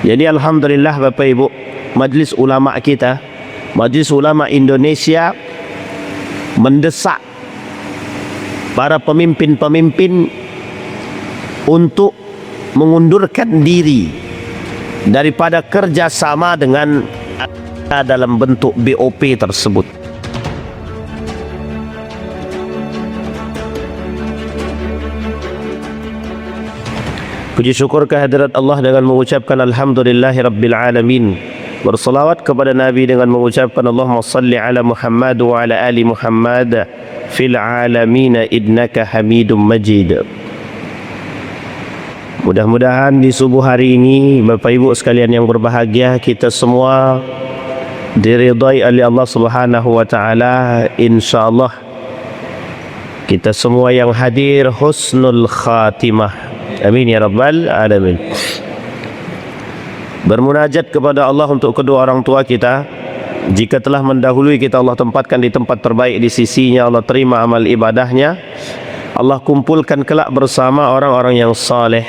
Jadi alhamdulillah Bapak Ibu, Majlis Ulama kita, Majlis Ulama Indonesia mendesak para pemimpin-pemimpin untuk mengundurkan diri daripada kerjasama dengan dalam bentuk BOP tersebut. Puji syukur kehadirat Allah dengan mengucapkan alhamdulillahi rabbil alamin. Bersalawat kepada Nabi dengan mengucapkan Allahumma salli ala Muhammad wa ala ali Muhammad fil alamin innaka Hamidum Majid. Mudah-mudahan di subuh hari ini Bapak Ibu sekalian yang berbahagia, kita semua diridai oleh Allah Subhanahu wa taala. Insyaallah kita semua yang hadir husnul khatimah. Amin ya rabbal alamin. Bermunajat kepada Allah untuk kedua orang tua kita. Jika telah mendahului kita, Allah tempatkan di tempat terbaik di sisinya, Allah terima amal ibadahnya, Allah kumpulkan kelak bersama orang-orang yang saleh.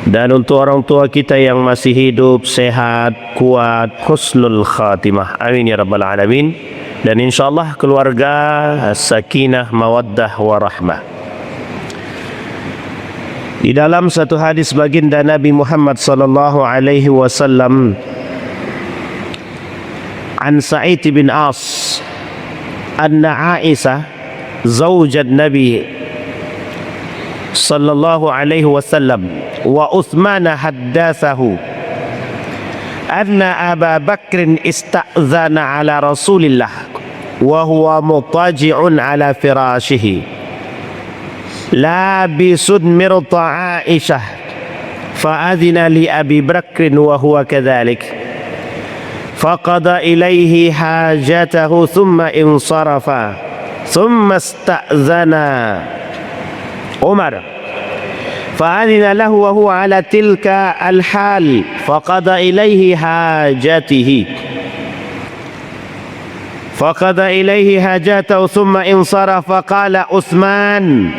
Dan untuk orang tua kita yang masih hidup, sehat, kuat, husnul khatimah. Amin ya rabbal alamin. Dan insyaAllah keluarga sakinah, mawaddah, warahmah. Di dalam satu hadis baginda Nabi Muhammad sallallahu alaihi wasallam, an Sa'id bin As anna Aisyah zawjat Nabi sallallahu alaihi wasallam wa Uthman haddathahu anna Aba Bakr ista'zana ala Rasulillah wa huwa mutaji'un ala firashihi labisun mirta Aisyah fa'adhina li Abi Bakr wa huwa kadhalik faqada ilayhi hajatahu thumma insarafa thumma ista'zana Umar fa'adhina lahu wa huwa ala tilka al-hal faqada ilayhi hajatihi faqada ilayhi hajatahu thumma insarafa qala Uthman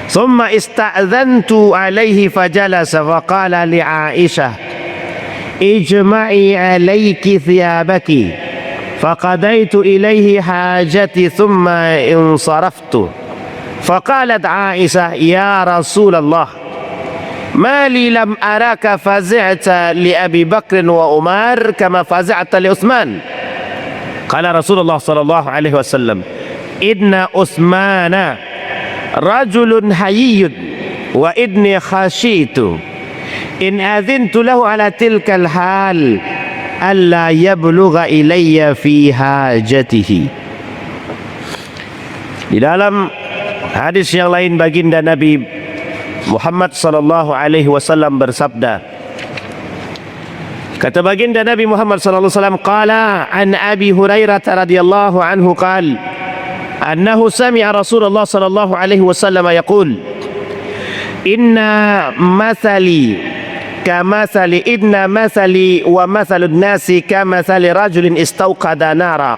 ثم استأذنت عليه فجلس فقال لعائشة اجمعي عليك ثيابك فقضيت إليه حاجتي ثم انصرفت فقالت عائشة يا رسول الله ما لي لم أراك فزعت لأبي بكر وعمر كما فزعت لعثمان قال رسول الله صلى الله عليه وسلم إن عثمان rajulun hayyun wa inni khashitu in adhintu lahu ala tilkal hal alla yablugha ilayya fi hajatihi. Di dalam hadis yang lain baginda Nabi Muhammad sallallahu alaihi wasallam bersabda, kata baginda Nabi Muhammad sallallahu alaihi wasallam, qala an Abi Hurairah radhiyallahu anhu qala أنه سمع رسول الله صلى الله عليه وسلم يقول إن مثلي ومثل الناس كمثل رجل استوقد نارا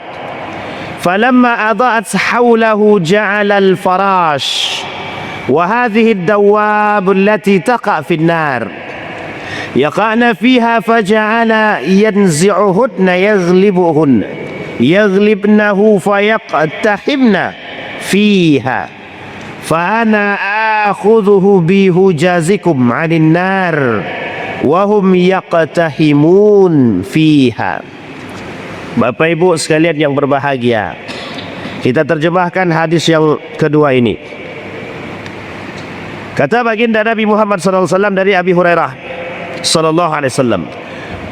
فلما أضاءت حوله جعل الفراش وهذه الدواب التي تقع في النار يقعن فيها فجعل ينزعهن يغلبنه فيقتحمن فيها فأنا آخذه بهجازكم عن النار وهم يقتحمون فيها. Bapak Ibu sekalian yang berbahagia, kita terjemahkan hadis yang kedua ini. Kata baginda Nabi Muhammad SAW dari Abi Hurairah SAW,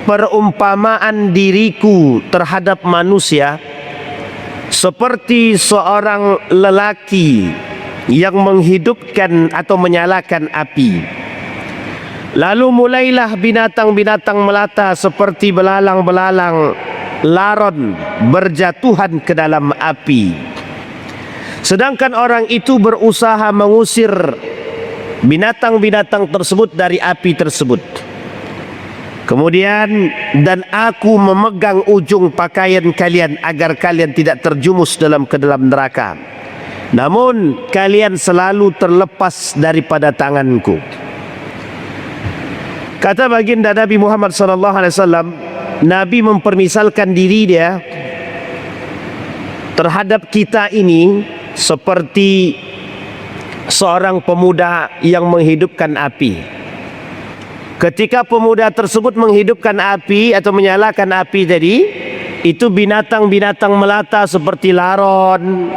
perumpamaan diriku terhadap manusia seperti seorang lelaki yang menghidupkan atau menyalakan api. Lalu mulailah binatang-binatang melata seperti belalang-belalang laron berjatuhan ke dalam api. Sedangkan orang itu berusaha mengusir binatang-binatang tersebut dari api tersebut. Kemudian, dan aku memegang ujung pakaian kalian agar kalian tidak terjumus ke dalam neraka. Namun kalian selalu terlepas daripada tanganku. Kata baginda Nabi Muhammad SAW, Nabi mempermisalkan diri dia terhadap kita ini seperti seorang pemuda yang menghidupkan api. Ketika pemuda tersebut menghidupkan api atau menyalakan api tadi, itu binatang-binatang melata seperti laron,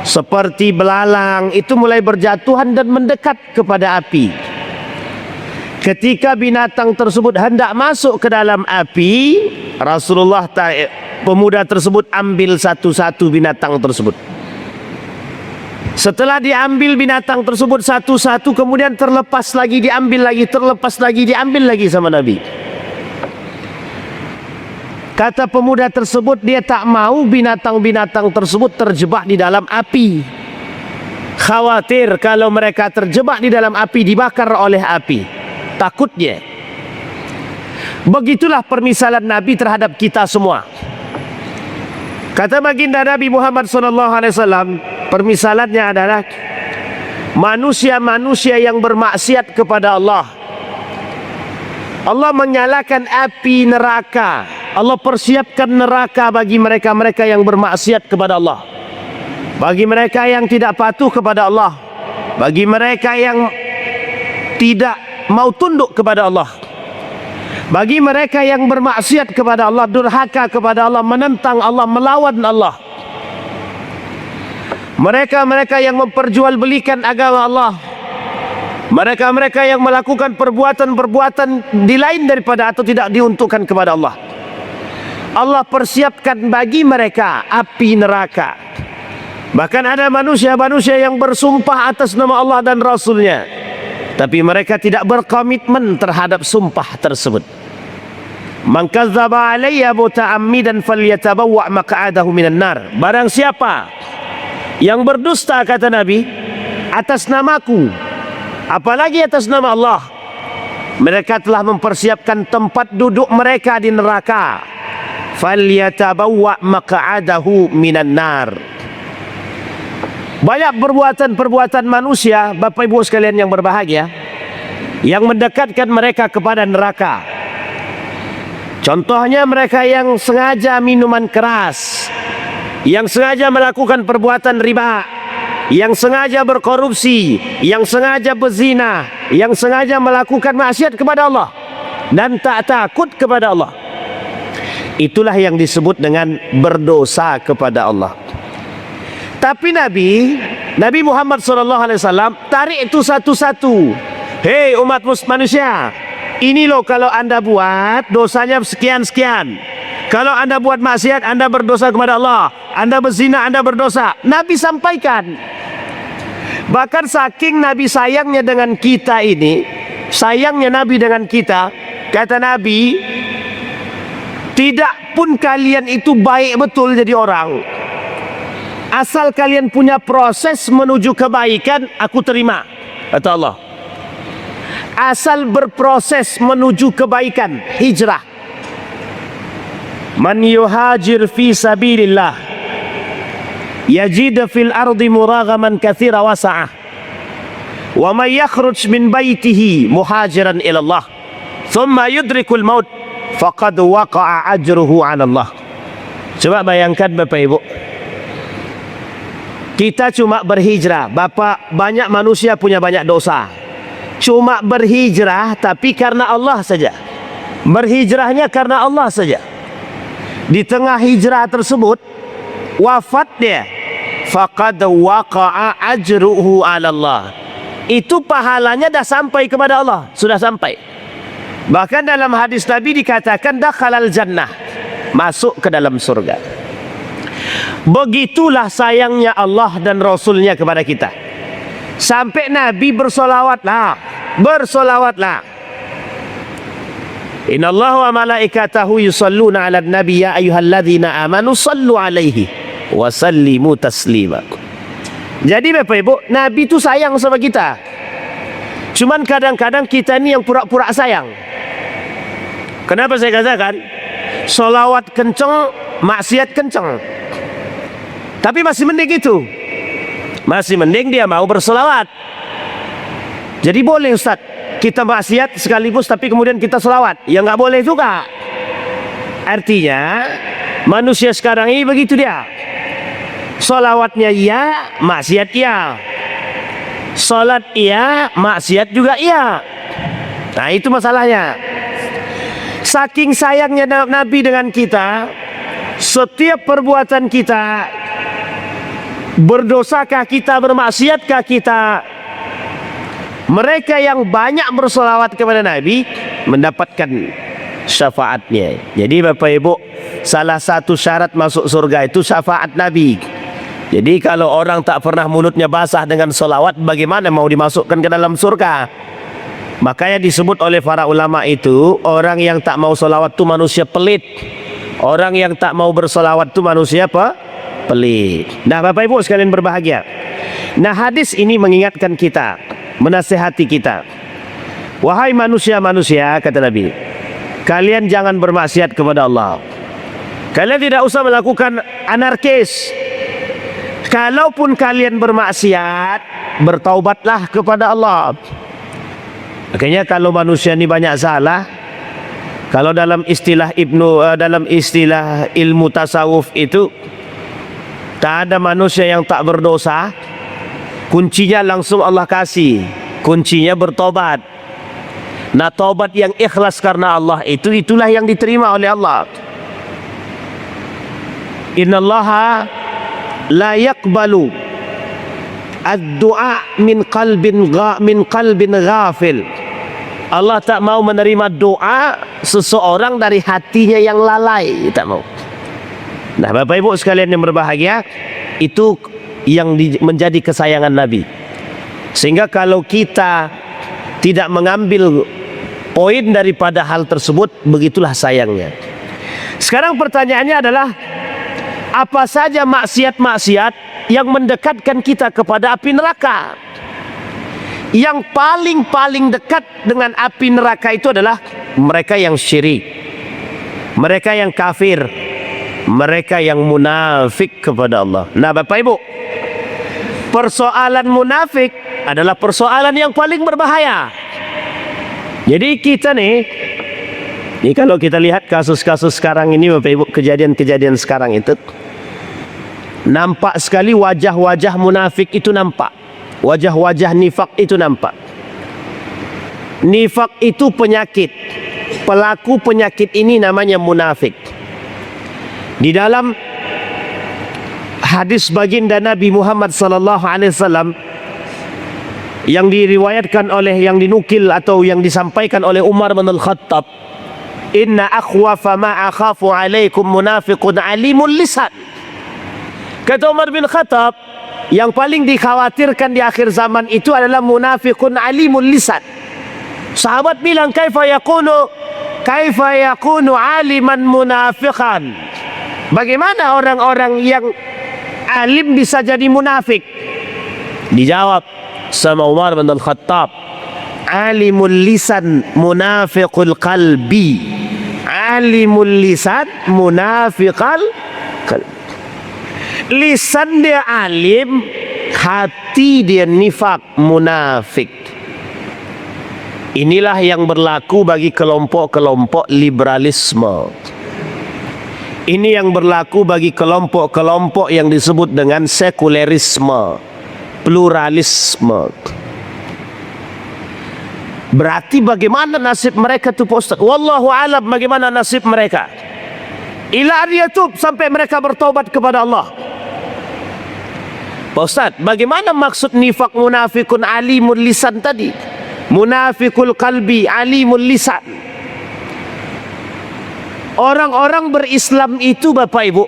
seperti belalang, itu mulai berjatuhan dan mendekat kepada api. Ketika binatang tersebut hendak masuk ke dalam api, Rasulullah pemuda tersebut ambil satu-satu binatang tersebut. Setelah diambil binatang tersebut satu-satu, kemudian terlepas lagi, diambil lagi, terlepas lagi, diambil lagi sama Nabi. Kata pemuda tersebut, dia tak mau binatang-binatang tersebut terjebak di dalam api. Khawatir kalau mereka terjebak di dalam api, dibakar oleh api. Takutnya. Begitulah permisalan Nabi terhadap kita semua. Kata baginda Nabi Muhammad SAW, permisalannya adalah manusia-manusia yang bermaksiat kepada Allah. Allah menyalakan api neraka. Allah persiapkan neraka bagi mereka-mereka yang bermaksiat kepada Allah, bagi mereka yang tidak patuh kepada Allah, bagi mereka yang tidak mau tunduk kepada Allah, bagi mereka yang bermaksiat kepada Allah, durhaka kepada Allah, menentang Allah, melawan Allah, mereka-mereka yang memperjualbelikan agama Allah, mereka-mereka yang melakukan perbuatan-perbuatan di lain daripada atau tidak diuntukkan kepada Allah. Allah persiapkan bagi mereka api neraka. Bahkan ada manusia-manusia yang bersumpah atas nama Allah dan Rasulnya, tapi mereka tidak berkomitmen terhadap sumpah tersebut. Man kadzdzaba alayya muta'ammidan falyatabawwa maq'adahu minan nar. Barang siapa yang berdusta, kata Nabi, atas namaku, apalagi atas nama Allah, mereka telah mempersiapkan tempat duduk mereka di neraka. Falyatabawwa maq'adahu minan nar. Banyak perbuatan-perbuatan manusia, Bapak Ibu sekalian yang berbahagia, yang mendekatkan mereka kepada neraka. Contohnya mereka yang sengaja minuman keras, yang sengaja melakukan perbuatan riba, yang sengaja berkorupsi, yang sengaja berzina, yang sengaja melakukan maksiat kepada Allah dan tak takut kepada Allah. Itulah yang disebut dengan berdosa kepada Allah. Tapi Nabi Muhammad SAW tarik itu satu-satu. Hei umat manusia, ini loh kalau anda buat dosanya sekian-sekian. Kalau anda buat maksiat, anda berdosa kepada Allah. Anda berzina, anda berdosa. Nabi sampaikan. Bahkan saking Nabi sayangnya dengan kita ini, sayangnya Nabi dengan kita, kata Nabi, tidak pun kalian itu baik betul jadi orang, asal kalian punya proses menuju kebaikan, aku terima, kata Allah. Asal berproses menuju kebaikan, hijrah. Man yuhajir fi sabilillah yajid fil ardi muragaman katsira wasa'ah wa man yakhruj min baitihi muhajiran ila Allah thumma yudrikul maut faqad waqa'a ajruhu 'ala Allah. Coba bayangkan Bapak Ibu, kita cuma berhijrah. Bapak, banyak manusia punya banyak dosa, cuma berhijrah tapi karena Allah saja. Berhijrahnya karena Allah saja. Di tengah hijrah tersebut wafat dia, faqad waqa'a ajruhu 'ala Allah. Itu pahalanya dah sampai kepada Allah, sudah sampai. Bahkan dalam hadis Nabi dikatakan dakhalal jannah, masuk ke dalam surga. Begitulah sayangnya Allah dan Rasulnya kepada kita. Sampai Nabi bersolawatlah. Inna Allah wa malaikatahu yusalluna ala nabi ya ayyuhalladzina amanu sallu alaihi wa sallimu taslima. Jadi Bapak Ibu, Nabi itu sayang sama kita. Cuman kadang-kadang kita ini yang pura-pura sayang. Kenapa saya katakan solawat kenceng, maksiat kenceng? Tapi masih mending itu. Masih mending dia mau bersolawat. Jadi boleh Ustaz, kita maksiat sekaligus tapi kemudian kita selawat, ya nggak boleh juga. Artinya manusia sekarang ini begitu dia, selawatnya iya, maksiat iya, salat iya, maksiat juga iya. Nah itu masalahnya. Saking sayangnya Nabi dengan kita, setiap perbuatan kita, berdosakah kita, bermaksiatkah kita, mereka yang banyak bersolawat kepada Nabi mendapatkan syafaatnya. Jadi Bapak Ibu, salah satu syarat masuk surga itu syafaat Nabi. Jadi kalau orang tak pernah mulutnya basah dengan solawat, bagaimana mau dimasukkan ke dalam surga? Makanya disebut oleh para ulama itu, orang yang tak mau solawat itu manusia pelit. Orang yang tak mau bersolawat itu manusia apa? Pelit. Nah Bapak Ibu sekalian berbahagia, nah hadis ini mengingatkan kita, menasihati kita. Wahai manusia-manusia, kata Nabi, kalian jangan bermaksiat kepada Allah. Kalian tidak usah melakukan anarkis. Kalaupun kalian bermaksiat, bertaubatlah kepada Allah. Makanya kalau manusia ini banyak salah, kalau dalam istilah ilmu tasawuf itu, tak ada manusia yang tak berdosa. Kuncinya langsung Allah kasih, kuncinya bertobat. Nah tobat yang ikhlas karena Allah itulah yang diterima oleh Allah. Innallaha la yaqbalu ad-du'a min qalbin ghafil. Allah tak mau menerima doa seseorang dari hatinya yang lalai, tak mau. Nah Bapak Ibu sekalian yang berbahagia, itu yang menjadi kesayangan Nabi. Sehingga kalau kita tidak mengambil poin daripada hal tersebut, begitulah sayangnya. Sekarang pertanyaannya adalah, apa saja maksiat-maksiat yang mendekatkan kita kepada api neraka? Yang paling dekat dengan api neraka itu adalah mereka yang syirik, mereka yang kafir, mereka yang munafik kepada Allah. Nah Bapak Ibu, persoalan munafik adalah persoalan yang paling berbahaya. Jadi kita nih, kalau kita lihat kasus-kasus sekarang ini Bapak Ibu, kejadian-kejadian sekarang itu, nampak sekali wajah-wajah munafik itu nampak. Wajah-wajah nifak itu nampak. Nifak itu penyakit. Pelaku penyakit ini namanya munafik. Di dalam hadis baginda Nabi Muhammad sallallahu alaihi wasallam yang diriwayatkan oleh, yang dinukil atau yang disampaikan oleh Umar bin Al-Khattab, inna akhwafa ma akhafu alaikum munafiqun alimul lisan. Kata Umar bin Khattab, yang paling dikhawatirkan di akhir zaman itu adalah munafiqun alimul lisan. Sahabat bilang, kaifa yakunu aliman munafiqan? Bagaimana orang-orang yang alim bisa jadi munafik? Dijawab sama Umar bin Al-Khattab, alimul lisan munafiqul qalbi. Alimul lisan munafiqal qalbi. Lisan dia alim, hati dia nifak, munafik. Inilah yang berlaku bagi kelompok-kelompok liberalisme. Ini yang berlaku bagi kelompok-kelompok yang disebut dengan sekulerisme, pluralisme. Berarti bagaimana nasib mereka tu Pak Ustaz? Wallahu alam bagaimana nasib mereka. Ila yatub, sampai mereka bertaubat kepada Allah. Pak Ustaz, bagaimana maksud nifak munafikun alimul lisan tadi? Munafikul qalbi alimul lisan. Orang-orang berislam itu Bapak Ibu,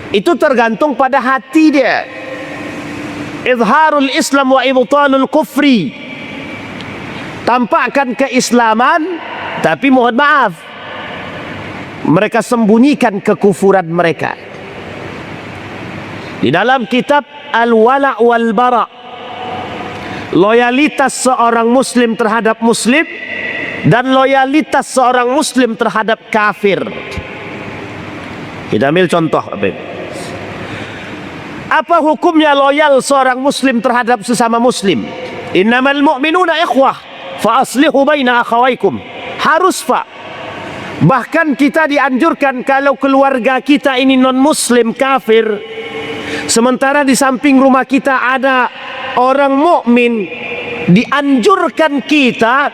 itu tergantung pada hati dia. Izharul Islam wa ibtalul kufri. Tampakkan keislaman, tapi mohon maaf, mereka sembunyikan kekufuran mereka. Di dalam kitab Al-Wala' wal Bara', loyalitas seorang muslim terhadap muslim dan loyalitas seorang muslim terhadap kafir. Kita ambil contoh. Apa hukumnya loyal seorang muslim terhadap sesama muslim? Innamal mu'minuna ikhwah. fa aslihu baina akhawaykum. Harus Pak. Bahkan kita dianjurkan kalau keluarga kita ini non muslim, kafir, sementara di samping rumah kita ada orang mukmin, dianjurkan kita,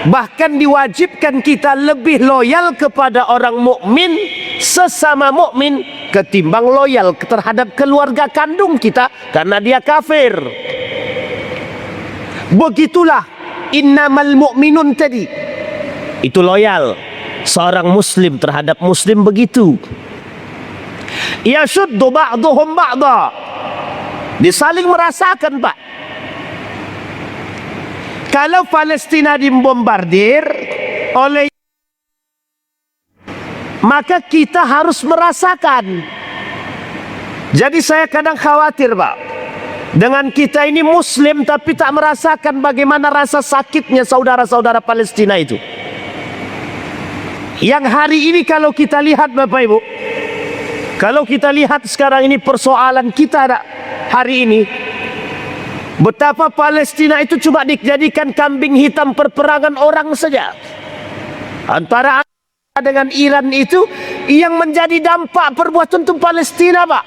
bahkan diwajibkan kita lebih loyal kepada orang mukmin sesama mukmin ketimbang loyal terhadap keluarga kandung kita karena dia kafir. Begitulah innamal mu'minun tadi. Itu loyal seorang muslim terhadap muslim begitu. Yashuddu ba'duhum ba'da. Disaling merasakan Pak. Kalau Palestina dibombardir oleh, maka kita harus merasakan. Jadi saya kadang khawatir Pak, dengan kita ini muslim tapi tak merasakan bagaimana rasa sakitnya saudara-saudara Palestina itu. Yang hari ini kalau kita lihat Bapak Ibu, kalau kita lihat sekarang ini persoalan kita hari ini, betapa Palestina itu cuma dijadikan kambing hitam perperangan orang saja. Antara dengan Iran itu yang menjadi dampak perbuatan itu Palestina Pak.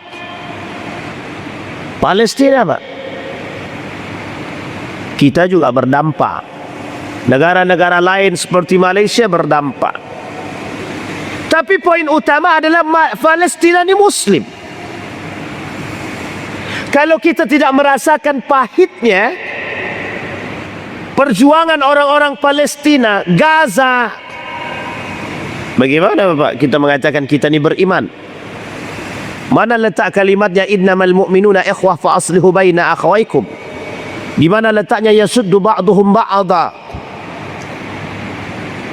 Palestina Pak. Kita juga berdampak. Negara-negara lain seperti Malaysia berdampak. Tapi poin utama adalah Palestina ini muslim. Kalau kita tidak merasakan pahitnya perjuangan orang-orang Palestina, Gaza, bagaimana Bapak kita mengatakan kita ini beriman? Mana letak kalimatnya innamal mu'minuna ikhwah fa aslihu baina akhawaykum? Di mana letaknya yasuddu ba'duhum ba'da?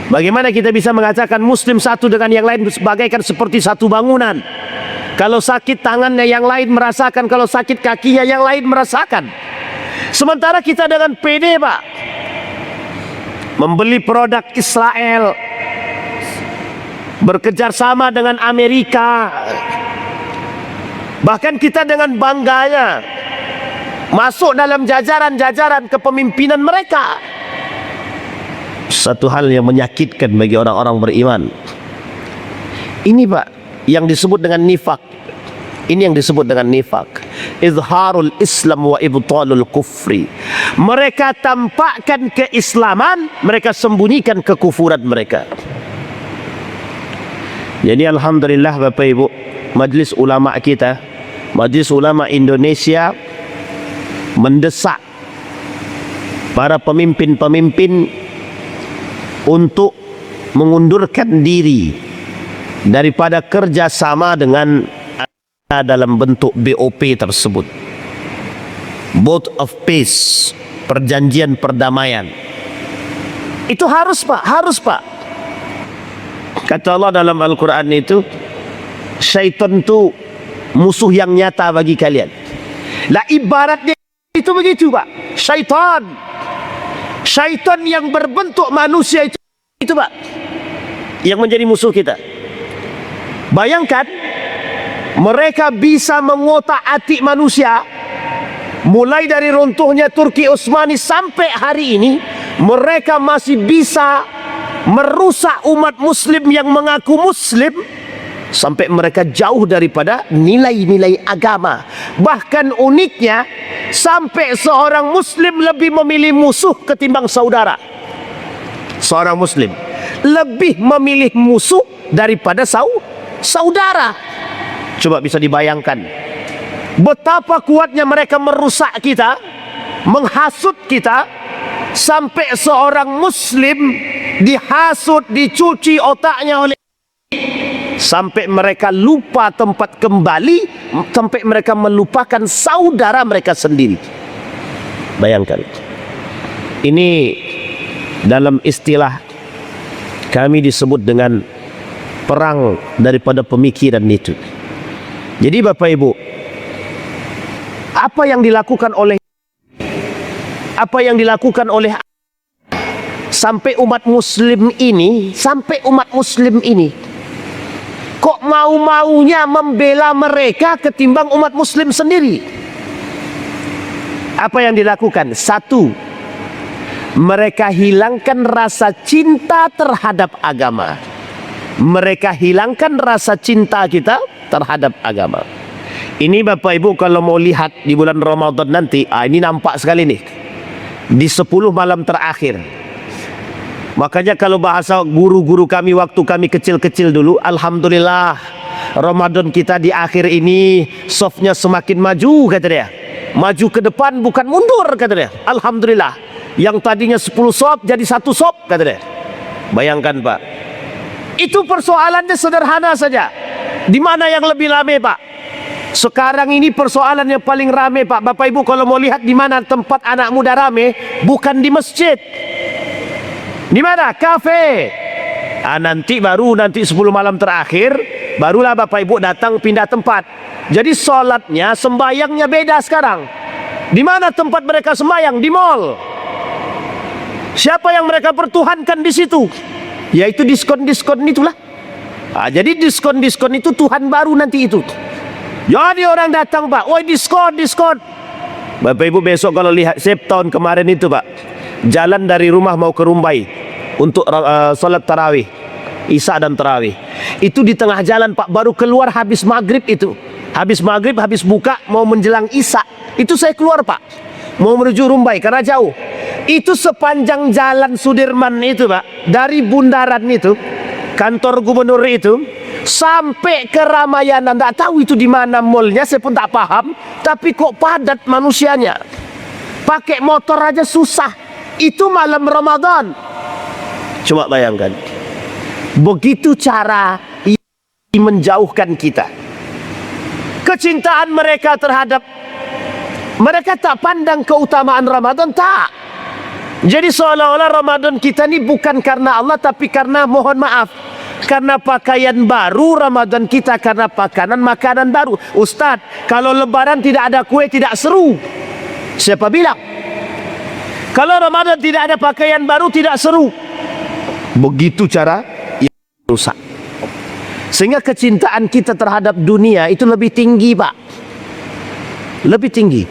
Bagaimana kita bisa mengatakan muslim satu dengan yang lain bagaikan seperti satu bangunan? Kalau sakit tangannya yang lain merasakan, kalau sakit kakinya yang lain merasakan. Sementara kita dengan PD Pak, membeli produk Israel, bekerja sama dengan Amerika, bahkan kita dengan bangganya masuk dalam jajaran-jajaran kepemimpinan mereka. Satu hal yang menyakitkan bagi orang-orang beriman. Ini Pak yang disebut dengan nifak. Ini yang disebut dengan nifak. Izharul Islam wa ibtalul kufri. Mereka tampakkan keislaman, mereka sembunyikan kekufuran mereka. Jadi alhamdulillah Bapak Ibu, Majlis Ulama kita, Majlis Ulama Indonesia mendesak para pemimpin-pemimpin untuk mengundurkan diri daripada kerjasama dengan dalam bentuk BOP tersebut, Board of Peace, perjanjian perdamaian. Itu harus Pak, harus Pak. Kata Allah dalam Al-Quran itu, syaitan itu musuh yang nyata bagi kalian. Lah ibaratnya itu begitu Pak. Syaitan yang berbentuk manusia itu Pak, yang menjadi musuh kita. Bayangkan, mereka bisa mengotak-atik manusia. Mulai dari runtuhnya Turki Utsmani sampai hari ini, mereka masih bisa merusak umat muslim yang mengaku muslim, sampai mereka jauh daripada nilai-nilai agama. Bahkan uniknya, sampai seorang muslim lebih memilih musuh ketimbang saudara. Seorang muslim lebih memilih musuh daripada saudara. Coba bisa dibayangkan betapa kuatnya mereka merusak kita, menghasut kita, sampai seorang muslim dihasut, dicuci otaknya oleh, sampai mereka lupa tempat kembali, sampai mereka melupakan saudara mereka sendiri. Bayangkan. Ini dalam istilah kami disebut dengan perang daripada pemikiran itu. Jadi Bapak Ibu, apa yang dilakukan oleh sampai umat muslim ini kok mau-maunya membela mereka ketimbang umat muslim sendiri? Apa yang dilakukan? Satu, Mereka hilangkan rasa cinta terhadap agama. Mereka hilangkan rasa cinta kita terhadap agama. Ini Bapak Ibu kalau mau lihat di bulan Ramadan nanti, ini nampak sekali nih. Di 10 malam terakhir. Makanya kalau bahasa guru-guru kami waktu kami kecil-kecil dulu, alhamdulillah Ramadan kita di akhir ini softnya semakin maju, kata dia. Maju ke depan bukan mundur, kata dia. Alhamdulillah. Yang tadinya 10 sop jadi 1 sop, kata dia. Bayangkan Pak. Itu persoalannya sederhana saja. Di mana yang lebih ramai Pak? Sekarang ini persoalan yang paling ramai Pak. Bapak Ibu kalau mau lihat di mana tempat anak muda ramai, bukan di masjid. Di mana? Kafe. Nanti 10 malam terakhir, barulah Bapak Ibu datang pindah tempat. Jadi sholatnya, sembayangnya beda sekarang. Di mana tempat mereka sembayang? Di mall. Siapa yang mereka pertuhankan di situ? Yaitu diskon-diskon itulah. Jadi diskon-diskon itu Tuhan baru nanti itu. Jadi orang datang Pak, woi diskon. Bapak Ibu besok kalau lihat tahun kemarin itu Pak, jalan dari rumah mau ke Rumbai untuk sholat tarawih, Isya dan tarawih. Itu di tengah jalan Pak, baru keluar habis maghrib itu. Habis maghrib, habis buka, mau menjelang Isya. Itu saya keluar Pak, mau menuju Rumbai karena jauh. Itu sepanjang jalan Sudirman itu Pak, dari bundaran itu, kantor gubernur itu, sampai ke Ramayana. Tidak tahu itu di mana mallnya, saya pun tak paham. Tapi kok padat manusianya. Pakai motor aja susah. Itu malam Ramadan. Coba bayangkan. Begitu cara menjauhkan kita. Kecintaan mereka terhadap, mereka tak pandang keutamaan Ramadan, tak. Jadi seolah-olah Ramadan kita ini bukan karena Allah, tapi karena, mohon maaf, karena pakaian baru. Ramadan kita karena makanan baru. Ustadz, kalau lebaran tidak ada kue tidak seru. Siapa bilang? Kalau Ramadan tidak ada pakaian baru tidak seru. Begitu cara yang rusak. Sehingga kecintaan kita terhadap dunia itu lebih tinggi Pak. Lebih tinggi.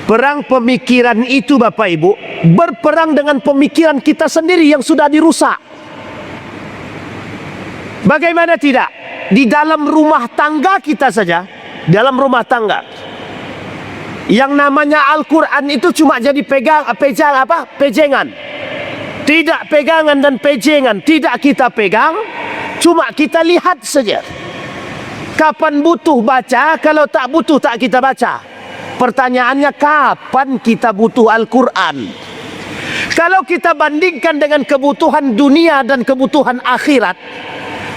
Perang pemikiran itu Bapak Ibu berperang dengan pemikiran kita sendiri yang sudah dirusak. Bagaimana tidak? Di dalam rumah tangga kita saja, dalam rumah tangga, yang namanya Al-Quran itu cuma jadi pegangan. Tidak pegangan dan pejengan, tidak kita pegang, cuma kita lihat saja. Kapan butuh baca, kalau tak butuh tak kita baca. Pertanyaannya, kapan kita butuh Al-Quran? Kalau kita bandingkan dengan kebutuhan dunia dan kebutuhan akhirat,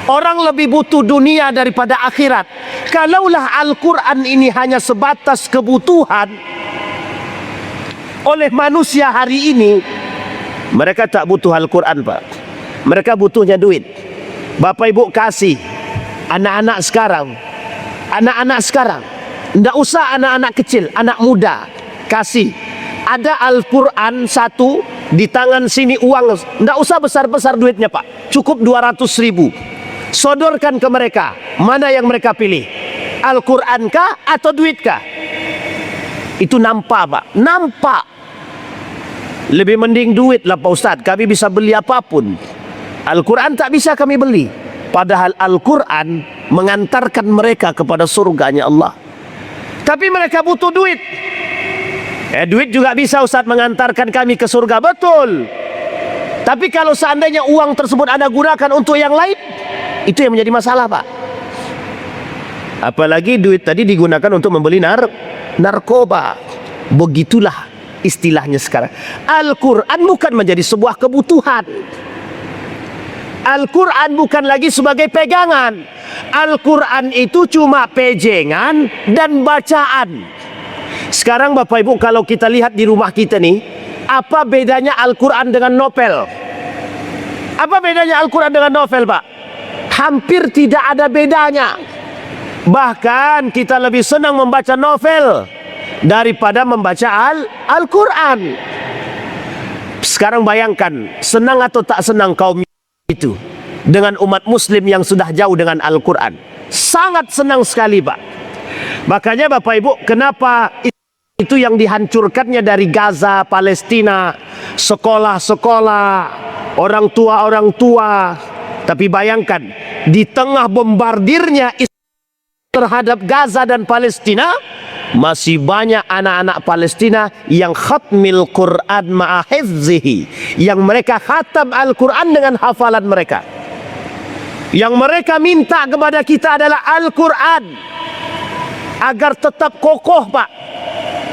orang lebih butuh dunia daripada akhirat. Kalaulah Al-Quran ini hanya sebatas kebutuhan oleh manusia hari ini, mereka tak butuh Al-Quran Pak. Mereka butuhnya duit. Bapak Ibu kasih anak-anak sekarang, tidak usah anak-anak kecil, anak muda, kasih. Ada Al-Quran satu, di tangan sini uang, tidak usah besar-besar duitnya Pak, cukup 200.000. Sodorkan ke mereka, mana yang mereka pilih, Al-Quran kah atau duit kah? Itu nampak Pak, nampak. Lebih mending duit lah Pak Ustadz, kami bisa beli apapun. Al-Quran tak bisa kami beli. Padahal Al-Quran mengantarkan mereka kepada surganya Allah. Tapi mereka butuh duit. Duit juga bisa Ustadz mengantarkan kami ke surga, betul. Tapi kalau seandainya uang tersebut Anda gunakan untuk yang lain, itu yang menjadi masalah Pak. Apalagi duit tadi digunakan untuk membeli narkoba. Begitulah istilahnya sekarang. Al-Quran bukan menjadi sebuah kebutuhan. Al-Quran bukan lagi sebagai pegangan. Al-Quran itu cuma pejengan dan bacaan. Sekarang Bapak Ibu kalau kita lihat di rumah kita nih, apa bedanya Al-Quran dengan novel? Apa bedanya Al-Quran dengan novel Pak? Hampir tidak ada bedanya. Bahkan kita lebih senang membaca novel daripada membaca Al-Quran. Sekarang bayangkan, senang atau tak senang kaum itu dengan umat muslim yang sudah jauh dengan Al-Quran. Sangat senang sekali Pak. Makanya Bapak Ibu, kenapa itu yang dihancurkannya dari Gaza, Palestina, sekolah-sekolah, orang tua. Tapi bayangkan, di tengah bombardirnya terhadap Gaza dan Palestina, masih banyak anak-anak Palestina yang khatmil Quran ma'ahizzihi, yang mereka khatam Al-Quran dengan hafalan mereka. Yang mereka minta kepada kita adalah Al-Quran agar tetap kokoh, Pak.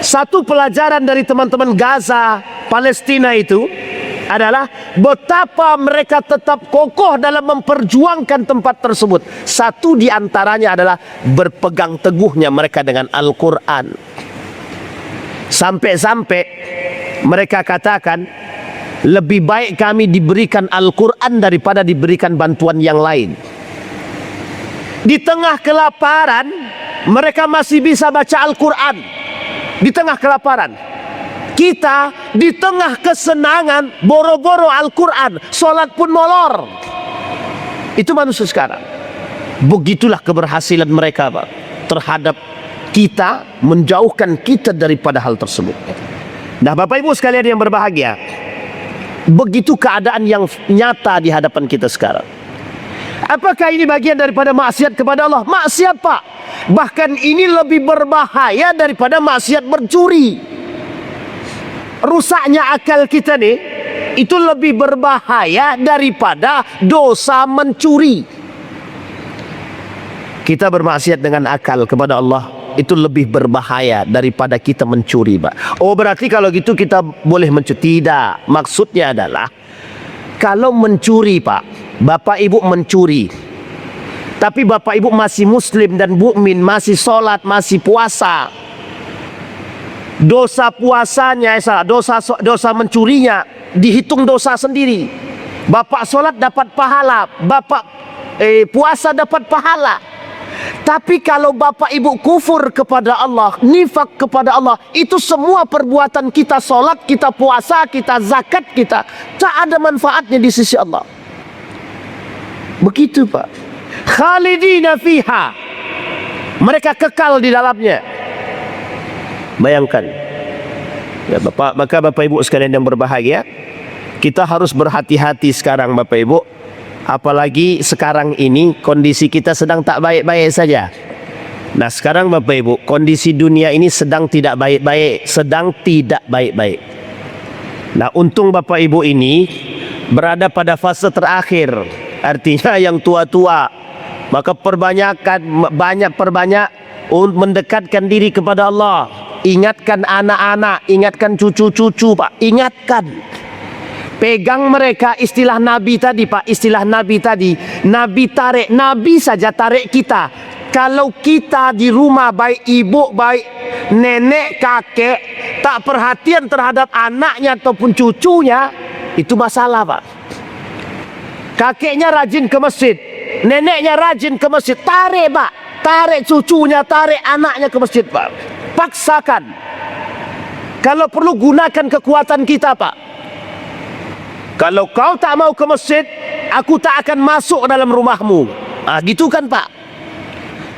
Satu pelajaran dari teman-teman Gaza, Palestina itu adalah betapa mereka tetap kokoh dalam memperjuangkan tempat tersebut. Satu di antaranya adalah berpegang teguhnya mereka dengan Al-Quran. Sampai-sampai mereka katakan, lebih baik kami diberikan Al-Quran daripada diberikan bantuan yang lain. Di tengah kelaparan, mereka masih bisa baca Al-Quran. Di tengah kelaparan, kita di tengah kesenangan boro-boro Al-Quran, solat pun molor. Itu manusia sekarang. Begitulah keberhasilan mereka, Pak, terhadap kita, menjauhkan kita daripada hal tersebut. Nah, Bapak Ibu sekalian yang berbahagia, begitu keadaan yang nyata di hadapan kita sekarang. Apakah ini bagian daripada maksiat kepada Allah? Maksiat, Pak. Bahkan ini lebih berbahaya daripada maksiat mencuri. Rusaknya akal kita nih, itu lebih berbahaya daripada dosa mencuri. Kita bermaksiat dengan akal kepada Allah, itu lebih berbahaya daripada kita mencuri, Pak. Oh, berarti kalau gitu kita boleh mencuri? Tidak. Maksudnya adalah, kalau mencuri, Pak, Bapak Ibu mencuri, tapi Bapak Ibu masih muslim dan mukmin, masih sholat, masih puasa, dosa puasanya, dosa mencurinya dihitung dosa sendiri. Bapak sholat dapat pahala, Bapak puasa dapat pahala. Tapi kalau Bapak Ibu kufur kepada Allah, nifak kepada Allah, itu semua perbuatan kita, sholat, kita puasa, kita zakat, kita tak ada manfaatnya di sisi Allah. Begitu, Pak. Khalidina fiha, mereka kekal di dalamnya. Bayangkan ya, maka Bapak Ibu sekalian yang berbahagia, kita harus berhati-hati sekarang, Bapak Ibu. Apalagi sekarang ini kondisi kita sedang tak baik-baik saja. Nah, sekarang Bapak Ibu, kondisi dunia ini sedang tidak baik-baik, Nah, untung Bapak Ibu ini berada pada fase terakhir, artinya yang tua-tua. Maka perbanyak mendekatkan diri kepada Allah. Ingatkan anak-anak, ingatkan cucu-cucu, Pak. Ingatkan. Pegang mereka istilah Nabi tadi, Pak. Istilah Nabi tadi. Nabi tarik. Nabi saja tarik kita. Kalau kita di rumah, baik ibu, baik nenek, kakek, tak perhatian terhadap anaknya ataupun cucunya, itu masalah, Pak. Kakeknya rajin ke masjid, neneknya rajin ke masjid, tarik, Pak. Tarik cucunya, tarik anaknya ke masjid, Pak. Paksakan. Kalau perlu gunakan kekuatan kita, Pak. Kalau kau tak mau ke masjid, aku tak akan masuk dalam rumahmu. Gitu kan, Pak.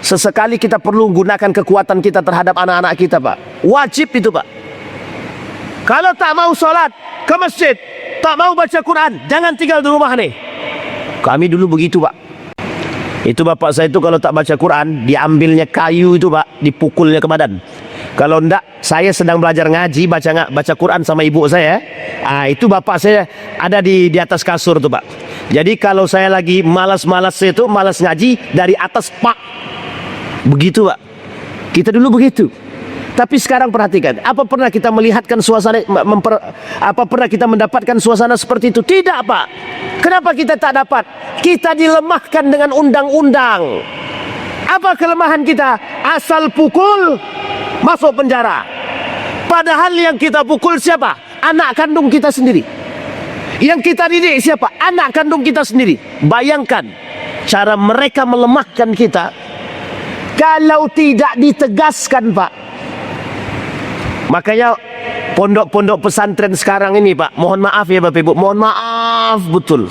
Sesekali kita perlu gunakan kekuatan kita terhadap anak-anak kita, Pak. Wajib itu, Pak. Kalau tak mau sholat ke masjid, tak mau baca Quran, jangan tinggal di rumah nih. Kami dulu begitu, Pak. Itu bapak saya itu kalau tak baca Quran, diambilnya kayu itu, Pak, dipukulnya ke badan. Kalau enggak, saya sedang belajar ngaji, baca Quran sama ibu saya. Itu bapak saya ada di atas kasur tuh, Pak. Jadi kalau saya lagi malas ngaji, dari atas, Pak. Begitu, Pak. Kita dulu begitu. Tapi sekarang perhatikan, apa pernah kita melihatkan suasana, apa pernah kita mendapatkan suasana seperti itu? Tidak, Pak. Kenapa kita tak dapat? Kita dilemahkan dengan undang-undang. Apa kelemahan kita? Asal pukul, masuk penjara. Padahal yang kita pukul siapa? Anak kandung kita sendiri. Yang kita didik siapa? Anak kandung kita sendiri. Bayangkan cara mereka melemahkan kita. Kalau tidak ditegaskan, Pak. Makanya pondok-pondok pesantren sekarang ini, Pak, mohon maaf ya Bapak Ibu, mohon maaf betul,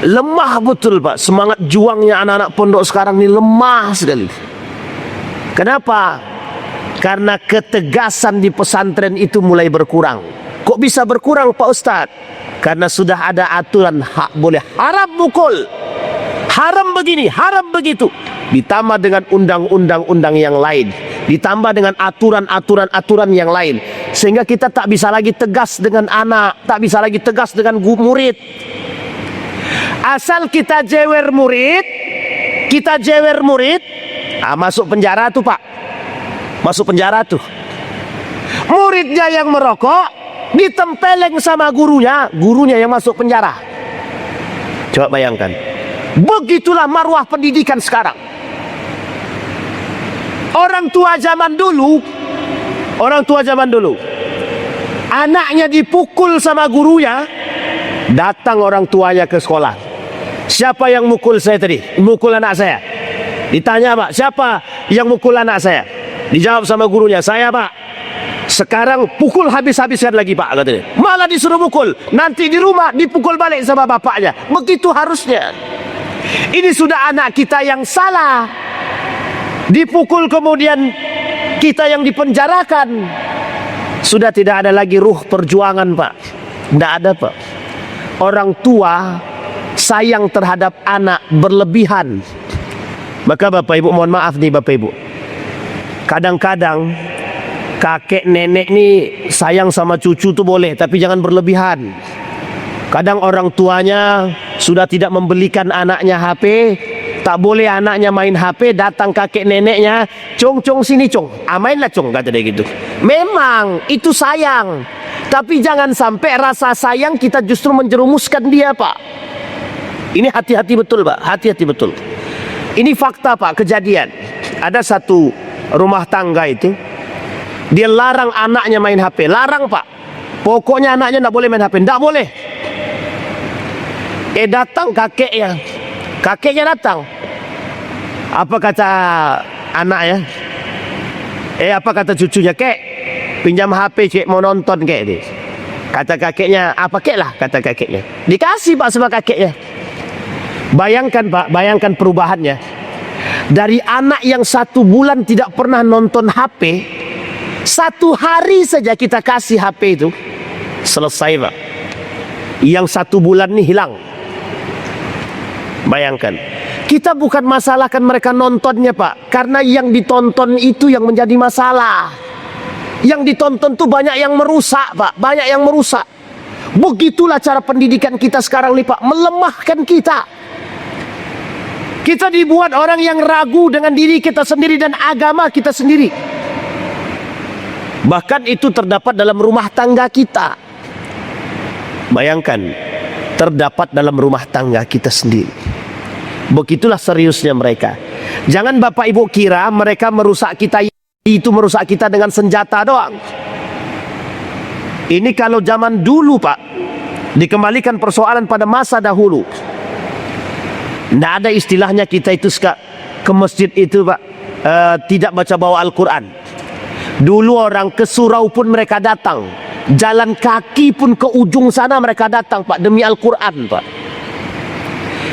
lemah betul, Pak. Semangat juangnya anak-anak pondok sekarang ini lemah sekali. Kenapa? Karena ketegasan di pesantren itu mulai berkurang. Kok bisa berkurang Pak Ustadz? Karena sudah ada aturan hak boleh haram mukul, haram begini, haram begitu. Ditambah dengan undang-undang yang lain, ditambah dengan aturan-aturan yang lain, sehingga kita tak bisa lagi tegas dengan anak, tak bisa lagi tegas dengan murid. Asal kita jewer murid, masuk penjara tuh Pak, masuk penjara tuh. Muridnya yang merokok ditempeleng sama gurunya yang masuk penjara. Coba bayangkan. Begitulah marwah pendidikan sekarang. Orang tua zaman dulu, anaknya dipukul sama gurunya, datang orang tuanya ke sekolah. Siapa yang mukul saya tadi? Mukul anak saya. Ditanya Pak, siapa yang mukul anak saya? Dijawab sama gurunya, saya Pak. Sekarang pukul habis-habisan lagi Pak, katanya. Malah disuruh mukul. Nanti di rumah dipukul balik sama bapaknya. Begitu harusnya. Ini sudah anak kita yang salah, dipukul kemudian kita yang dipenjarakan. Sudah tidak ada lagi ruh perjuangan Pak. Tidak ada Pak. Orang tua sayang terhadap anak berlebihan. Maka Bapak Ibu, mohon maaf nih Bapak Ibu, kadang-kadang kakek nenek nih sayang sama cucu tuh boleh, tapi jangan berlebihan. Kadang orang tuanya sudah tidak membelikan anaknya HP, tak boleh anaknya main HP, datang kakek neneknya, "Cong, sini Cong, mainlah Cong," kata dia gitu. Memang itu sayang, tapi jangan sampai rasa sayang kita justru menjerumuskan dia Pak. Ini hati-hati betul Pak, hati-hati betul. Ini fakta Pak, kejadian. Ada satu rumah tangga itu, dia larang anaknya main HP. Larang Pak. Pokoknya anaknya tidak boleh main HP. Tidak boleh. Datang kakeknya. Kakeknya datang. Apa kata anaknya? Apa kata cucunya? Kek, pinjam HP cek, mau nonton kek. Kata kakeknya, apa kek lah, kata kakeknya. Dikasih Pak sama kakeknya. Bayangkan Pak, bayangkan perubahannya. Dari anak yang 1 bulan tidak pernah nonton HP, 1 hari saja kita kasih HP itu, selesai Pak. Yang 1 bulan ini hilang. Bayangkan. Kita bukan masalahkan mereka nontonnya Pak, karena yang ditonton itu yang menjadi masalah. Yang ditonton tuh banyak yang merusak Pak, banyak yang merusak. Begitulah cara pendidikan kita sekarang nih Pak, melemahkan kita. Kita dibuat orang yang ragu dengan diri kita sendiri dan agama kita sendiri. Bahkan itu terdapat dalam rumah tangga kita. Bayangkan, terdapat dalam rumah tangga kita sendiri. Begitulah seriusnya mereka. Jangan Bapak Ibu kira mereka merusak kita itu merusak kita dengan senjata doang. Ini kalau zaman dulu Pak, dikembalikan persoalan pada masa dahulu, tidak ada istilahnya kita itu ke masjid itu Pak, tidak bawa Al-Quran. Dulu orang ke surau pun mereka datang, jalan kaki pun ke ujung sana mereka datang Pak, demi Al-Quran Pak.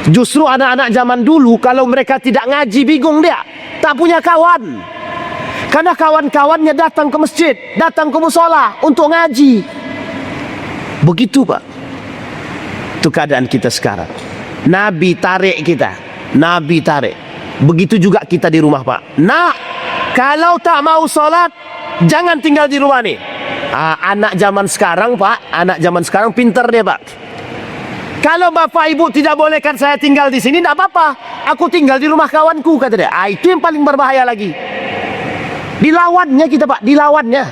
Justru anak-anak zaman dulu kalau mereka tidak ngaji bingung dia, tak punya kawan. Karena kawan-kawannya datang ke masjid, datang ke musola untuk ngaji. Begitu Pak. Itu keadaan kita sekarang. Nabi tarik kita, Nabi tarik. Begitu juga kita di rumah Pak. Nah, kalau tak mau sholat, jangan tinggal di rumah nih. Anak zaman sekarang Pak, anak zaman sekarang pinter dia Pak. Kalau Bapak Ibu tidak bolehkan saya tinggal di sini, tidak apa-apa. Aku tinggal di rumah kawanku, kata dia. Itu yang paling berbahaya lagi. Dilawannya kita Pak, dilawannya.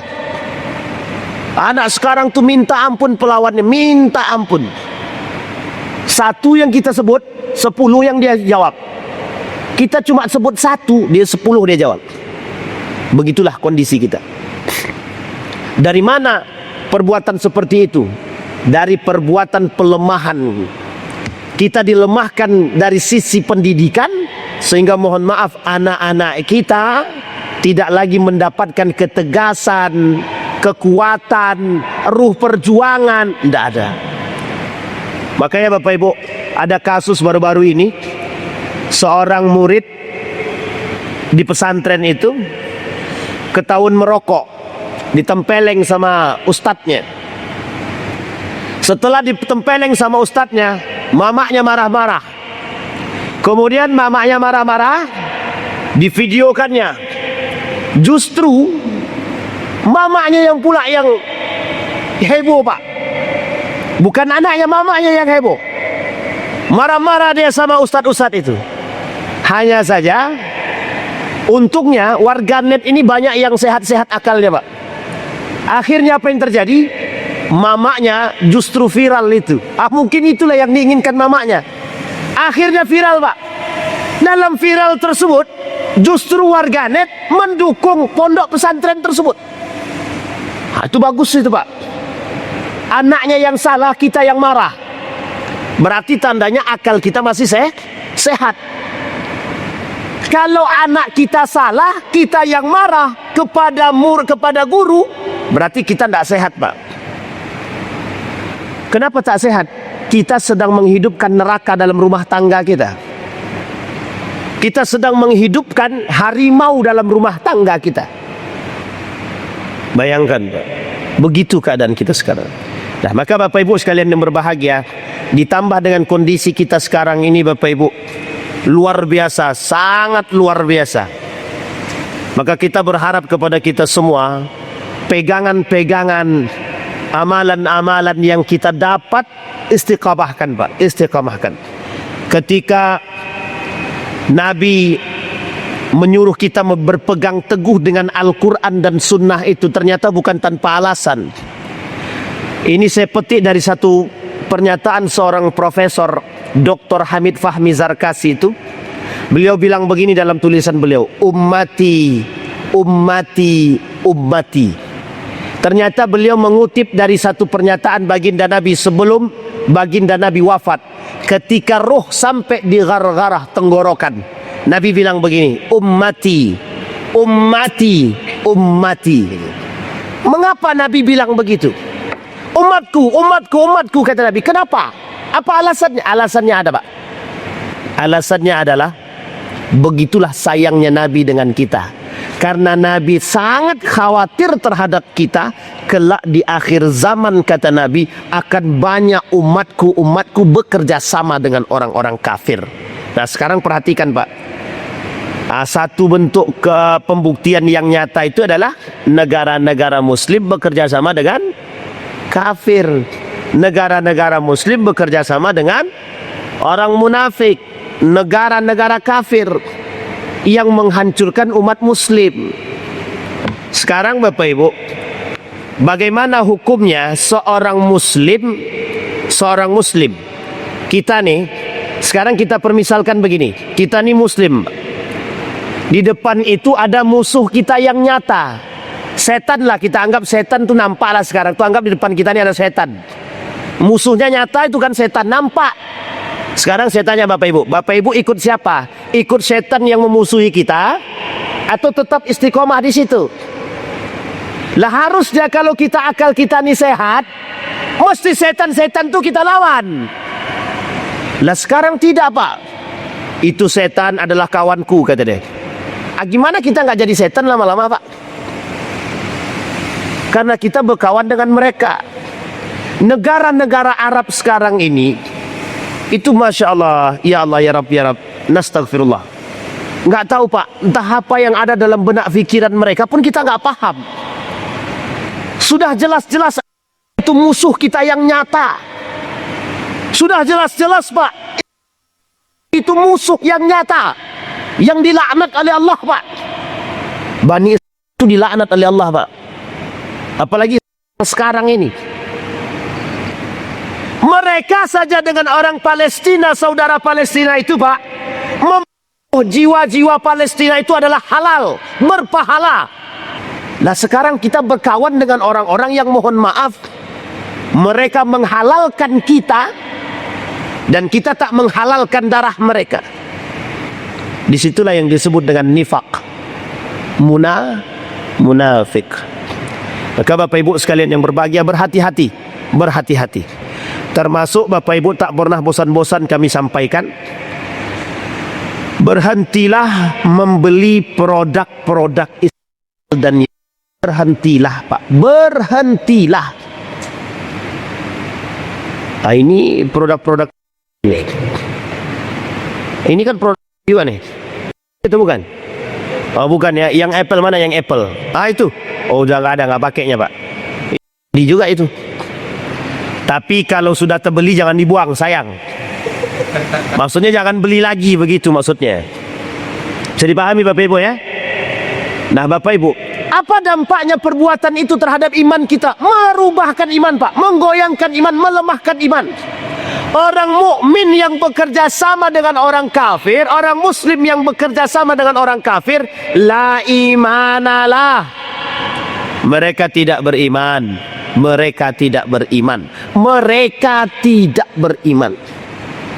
Anak sekarang tuh minta ampun pelawannya, minta ampun. 1 yang kita sebut, 10 yang dia jawab. Kita cuma sebut 1, dia 10 dia jawab. Begitulah kondisi kita. Dari mana perbuatan seperti itu? Dari perbuatan pelemahan. Kita dilemahkan dari sisi pendidikan, sehingga mohon maaf anak-anak kita tidak lagi mendapatkan ketegasan, kekuatan, ruh perjuangan. Tidak ada. Makanya Bapak Ibu, ada kasus baru-baru ini, seorang murid di pesantren itu, ketahuan merokok, ditempeleng sama ustadznya. Setelah ditempeleng sama ustadznya, mamaknya marah-marah. Kemudian mamaknya marah-marah, divideokannya. Justru mamaknya yang pula yang heboh, Pak. Bukan anaknya, mamaknya yang heboh. Marah-marah dia sama ustadz-ustadz itu. Hanya saja, untungnya warganet ini banyak yang sehat-sehat akalnya, Pak. Akhirnya apa yang terjadi? Mamaknya justru viral itu. Mungkin itulah yang diinginkan mamaknya. Akhirnya viral, Pak. Dalam viral tersebut, justru warganet mendukung pondok pesantren tersebut. Itu bagus itu, Pak. Anaknya yang salah, kita yang marah. Berarti tandanya akal kita masih sehat. Kalau anak kita salah, kita yang marah kepada guru, berarti kita tidak sehat, Pak. Kenapa tak sehat? Kita sedang menghidupkan neraka dalam rumah tangga kita. Kita sedang menghidupkan harimau dalam rumah tangga kita. Bayangkan, Pak. Begitu keadaan kita sekarang. Nah, maka Bapak Ibu sekalian yang berbahagia, ditambah dengan kondisi kita sekarang ini, Bapak Ibu, luar biasa, sangat luar biasa. Maka kita berharap kepada kita semua, pegangan-pegangan, amalan-amalan yang kita dapat, istiqamahkan, Pak, istiqamahkan. Ketika Nabi menyuruh kita berpegang teguh dengan Al-Quran dan Sunnah itu, ternyata bukan tanpa alasan. Ini saya petik dari satu pernyataan seorang profesor, Dr. Hamid Fahmi Zarkasi itu. Beliau bilang begini dalam tulisan beliau, ummati, ummati, ummati. Ternyata beliau mengutip dari satu pernyataan baginda Nabi sebelum baginda Nabi wafat. Ketika roh sampai di garah-garah tenggorokan, Nabi bilang begini, ummati, ummati, ummati. Mengapa Nabi bilang begitu? Umatku, umatku, umatku, kata Nabi. Kenapa? Apa alasannya? Alasannya ada, Pak. Alasannya adalah begitulah sayangnya Nabi dengan kita. Karena Nabi sangat khawatir terhadap kita. Kelak di akhir zaman, kata Nabi, akan banyak umatku bekerja sama dengan orang-orang kafir. Nah, sekarang perhatikan, Pak. Satu bentuk pembuktian yang nyata itu adalah negara-negara muslim bekerja sama dengan kafir. Negara-negara muslim bekerja sama dengan orang munafik. Negara-negara kafir yang menghancurkan umat muslim. Sekarang Bapak Ibu, bagaimana hukumnya seorang muslim kita nih, sekarang kita permisalkan begini, kita nih muslim, di depan itu ada musuh kita yang nyata, setan lah, kita anggap setan tuh nampak lah sekarang, tuh anggap di depan kita ini ada setan, musuhnya nyata itu kan setan, nampak. Sekarang saya tanya Bapak Ibu ikut siapa? Ikut setan yang memusuhi kita atau tetap istiqomah di situ? Lah harusnya kalau kita akal kita ini sehat, mesti setan-setan itu kita lawan. Lah sekarang tidak, Pak. Itu setan adalah kawanku, kata dia. Gimana kita nggak jadi setan lama-lama, Pak? Karena kita berkawan dengan mereka. Negara-negara Arab sekarang ini itu Masya Allah, ya Allah, ya Rabb, ya Rabb, nastaghfirullah. Nggak tahu, Pak, entah apa yang ada dalam benak pikiran mereka pun kita nggak paham. Sudah jelas-jelas itu musuh kita yang nyata. Sudah jelas-jelas, Pak, itu musuh yang nyata, yang dilaknat oleh Allah, Pak. Bani Israil itu dilaknat oleh Allah, Pak. Apalagi sekarang ini. Mereka saja dengan orang Palestina, saudara Palestina itu, Pak, membunuh jiwa-jiwa Palestina itu adalah halal, berpahala. Nah sekarang kita berkawan dengan orang-orang yang mohon maaf, mereka menghalalkan kita dan kita tak menghalalkan darah mereka. Disitulah yang disebut dengan nifak, munafik. Maka Bapak Ibu sekalian yang berbahagia, berhati-hati, berhati-hati. Termasuk Bapak Ibu tak pernah bosan-bosan kami sampaikan, berhentilah membeli produk-produk Islam. dan berhentilah Pak, berhentilah. Ini produk-produk ini kan produk juga nih, itu bukan? Oh bukan ya, yang Apple mana yang Apple? Itu, oh udah nggak ada, nggak pakainya Pak. Ini juga itu. Tapi kalau sudah terbeli jangan dibuang, sayang. Maksudnya jangan beli lagi begitu maksudnya. Bisa dipahami Bapak Ibu ya? Nah Bapak Ibu, apa dampaknya perbuatan itu terhadap iman kita? Merubahkan iman Pak, menggoyangkan iman, melemahkan iman. Orang mukmin yang bekerja sama dengan orang kafir, orang muslim yang bekerja sama dengan orang kafir, la imanalah. Mereka tidak beriman. Mereka tidak beriman. Mereka tidak beriman.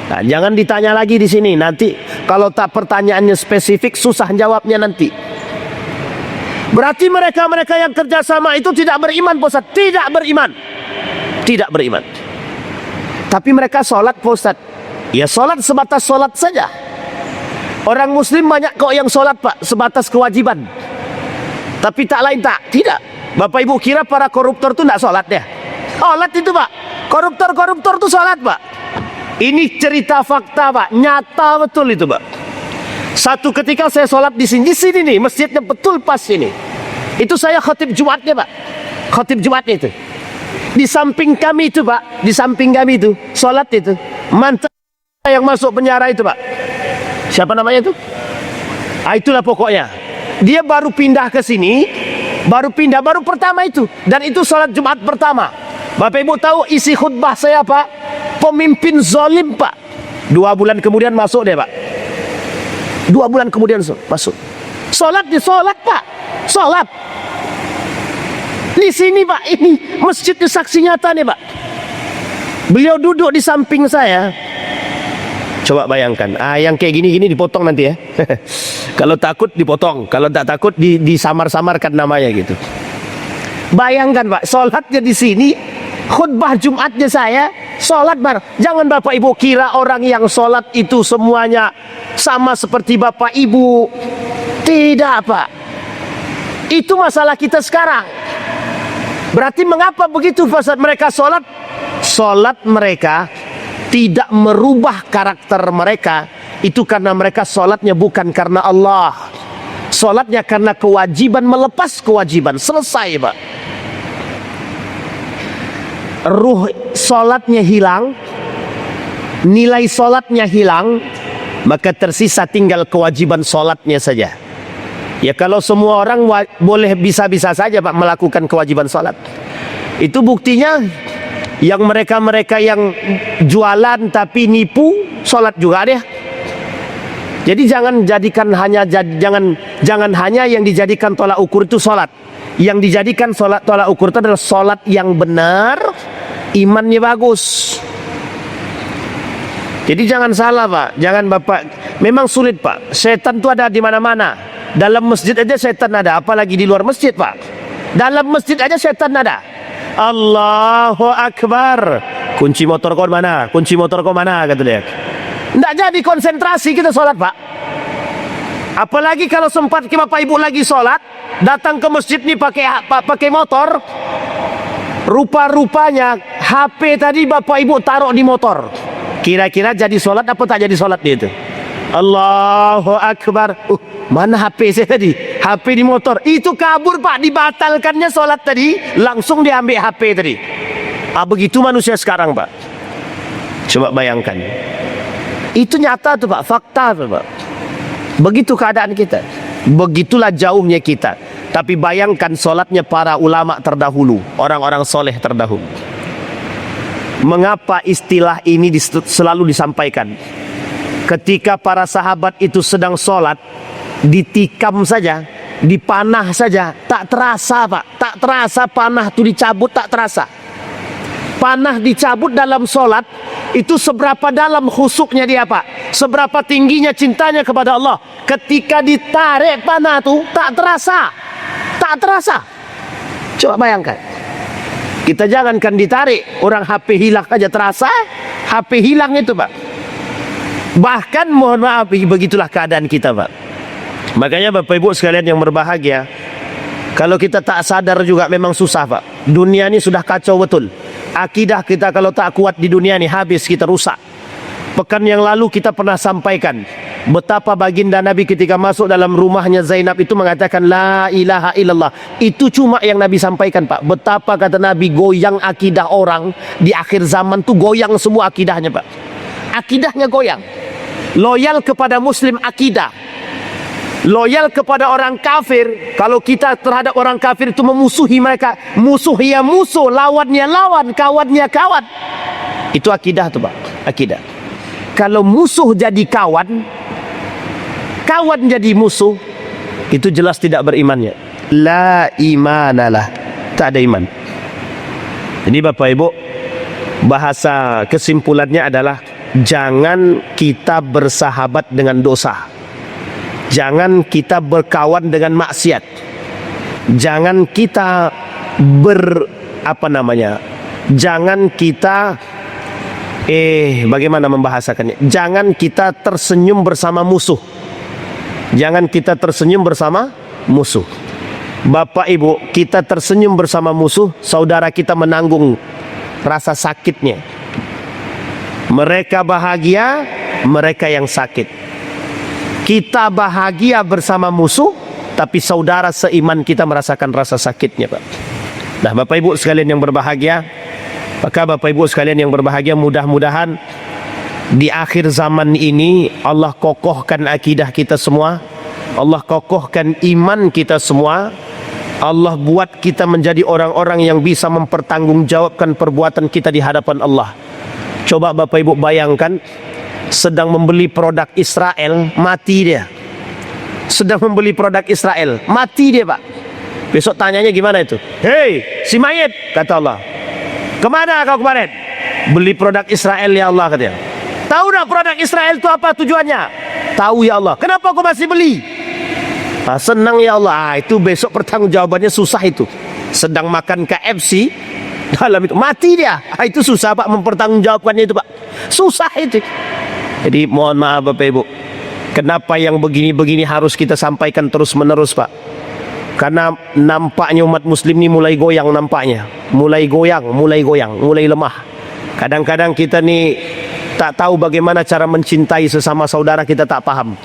Nah, jangan ditanya lagi di sini. Nanti kalau tak pertanyaannya spesifik, susah jawabnya nanti. Berarti mereka-mereka yang kerjasama itu tidak beriman, Pak Ustaz. Tidak beriman. Tidak beriman. Tapi mereka sholat, Pak Ustaz. Ya sholat sebatas sholat saja. Orang muslim banyak kok yang sholat Pak, sebatas kewajiban. Tapi tak lain tak. Tidak. Bapak Ibu kira para koruptor itu tidak sholat ya? Sholat itu Pak. Koruptor-koruptor itu sholat Pak. Ini cerita fakta Pak. Nyata betul itu Pak. Satu ketika saya sholat di sini nih, masjidnya betul pas ini. Itu saya khatib Jumatnya Pak. Khatib Jumatnya itu. Di samping kami itu Pak, di samping kami itu, sholat itu, mantan yang masuk penjara itu Pak. Siapa namanya itu? Itulah pokoknya. Dia baru pindah ke sini, baru pertama itu. Dan itu sholat Jumat pertama. Bapak Ibu tahu isi khutbah saya Pak? Pemimpin zalim Pak. 2 bulan kemudian masuk deh Pak. 2 bulan kemudian masuk. Sholat di sholat Pak. Sholat. Di sini Pak, ini masjid saksi nyata nih Pak. Beliau duduk di samping saya. Coba bayangkan, yang kayak gini-gini dipotong nanti ya. Kalau takut dipotong, kalau tak takut disamar-samarkan namanya gitu. Bayangkan Pak, sholatnya di sini, khutbah Jumatnya saya, sholat bareng. Jangan Bapak Ibu kira orang yang sholat itu semuanya sama seperti Bapak Ibu. Tidak Pak. Itu masalah kita sekarang. Berarti mengapa begitu saat mereka sholat? Sholat mereka tidak merubah karakter mereka. Itu karena mereka sholatnya bukan karena Allah. Sholatnya karena kewajiban, melepas kewajiban. Selesai Pak. Ruh sholatnya hilang, nilai sholatnya hilang, maka tersisa tinggal kewajiban sholatnya saja. Ya kalau semua orang boleh bisa-bisa saja Pak melakukan kewajiban sholat. Itu buktinya yang mereka-mereka yang jualan tapi nipu sholat juga deh. Jadi jangan hanya yang dijadikan tolak ukur itu sholat. Yang dijadikan tolak ukur itu adalah sholat yang benar, imannya bagus. Jadi jangan salah Pak, jangan Bapak. Memang sulit Pak. Setan itu ada di mana-mana. Dalam masjid aja setan ada, apalagi di luar masjid Pak. Dalam masjid aja setan ada. Allahu Akbar. Kunci motor kau mana? Kunci motor kau mana? Kata dia. Tidak jadi konsentrasi kita sholat Pak. Apalagi kalau sempat Bapak Ibu lagi sholat, datang ke masjid nih pakai motor. Rupa-rupanya HP tadi Bapak Ibu taruh di motor. Kira-kira jadi sholat apa tak jadi sholat dia itu? Allahu Akbar. Mana HP saya tadi? HP di motor. Itu kabur Pak. Dibatalkannya sholat tadi. Langsung diambil HP tadi. Begitu manusia sekarang Pak. Coba bayangkan. Itu nyata tuh Pak. Fakta tuh Pak. Begitu keadaan kita. Begitulah jauhnya kita. Tapi bayangkan sholatnya para ulama terdahulu. Orang-orang soleh terdahulu. Mengapa istilah ini selalu disampaikan? Ketika para sahabat itu sedang sholat, ditikam saja, dipanah saja, tak terasa Pak. Tak terasa panah itu dicabut, tak terasa. Panah dicabut dalam sholat, itu seberapa dalam khusuknya dia Pak. Seberapa tingginya cintanya kepada Allah. Ketika ditarik panah itu, tak terasa. Tak terasa. Coba bayangkan. Kita jangankan ditarik, orang HP hilang aja terasa. HP hilang itu Pak. Bahkan mohon maaf, begitulah keadaan kita Pak. Makanya Bapak Ibu sekalian yang berbahagia, Kalau kita tak sadar juga memang susah Pak. Dunia ni sudah kacau betul. Akidah kita kalau tak kuat di dunia ni habis, kita rusak. Pekan yang lalu kita pernah sampaikan betapa baginda Nabi ketika masuk dalam rumahnya Zainab itu mengatakan la ilaha illallah. Itu cuma yang Nabi sampaikan Pak. Betapa kata Nabi goyang akidah orang di akhir zaman tu, goyang semua akidahnya Pak. Akidahnya goyang. Loyal kepada muslim akidah, loyal kepada orang kafir. Kalau kita terhadap orang kafir itu memusuhi mereka, musuh ya musuh, lawannya lawan, kawannya kawan. Itu akidah tuh Pak, akidah. Kalau musuh jadi kawan, kawan jadi musuh, itu jelas tidak berimannya. La imanalah, tak ada iman. Jadi Bapak Ibu, bahasa kesimpulannya adalah jangan kita bersahabat dengan dosa. Jangan kita berkawan dengan maksiat. Jangan kita jangan kita bagaimana membahasakannya? Jangan kita tersenyum bersama musuh. Jangan kita tersenyum bersama musuh. Bapak Ibu, kita tersenyum bersama musuh, saudara kita menanggung rasa sakitnya. Mereka bahagia, mereka yang sakit. Kita bahagia bersama musuh, tapi saudara seiman kita merasakan rasa sakitnya Pak. Nah Bapak Ibu sekalian yang berbahagia, maka Bapak Ibu sekalian yang berbahagia, mudah-mudahan di akhir zaman ini Allah kokohkan akidah kita semua, Allah kokohkan iman kita semua, Allah buat kita menjadi orang-orang yang bisa mempertanggungjawabkan perbuatan kita di hadapan Allah. Coba Bapak Ibu bayangkan, sedang membeli produk Israel, mati dia. Sedang membeli produk Israel, mati dia Pak. Besok tanyanya gimana itu? Hei si mayit, kata Allah, kemana kau kemarin? Beli produk Israel ya Allah, katanya. Tahu tak produk Israel itu apa tujuannya? Tahu ya Allah. Kenapa kau masih beli? Senang ya Allah. Itu besok pertanggungjawabannya susah itu. Sedang makan KFC, dalam itu mati dia. Itu susah Pak mempertanggungjawabkannya itu Pak. Susah itu. Jadi mohon maaf Bapak Ibu, kenapa yang begini-begini harus kita sampaikan terus-menerus Pak? Karena nampaknya umat muslim ini mulai goyang, nampaknya mulai goyang, mulai lemah. Kadang-kadang kita ni tak tahu bagaimana cara mencintai sesama saudara, kita tak paham.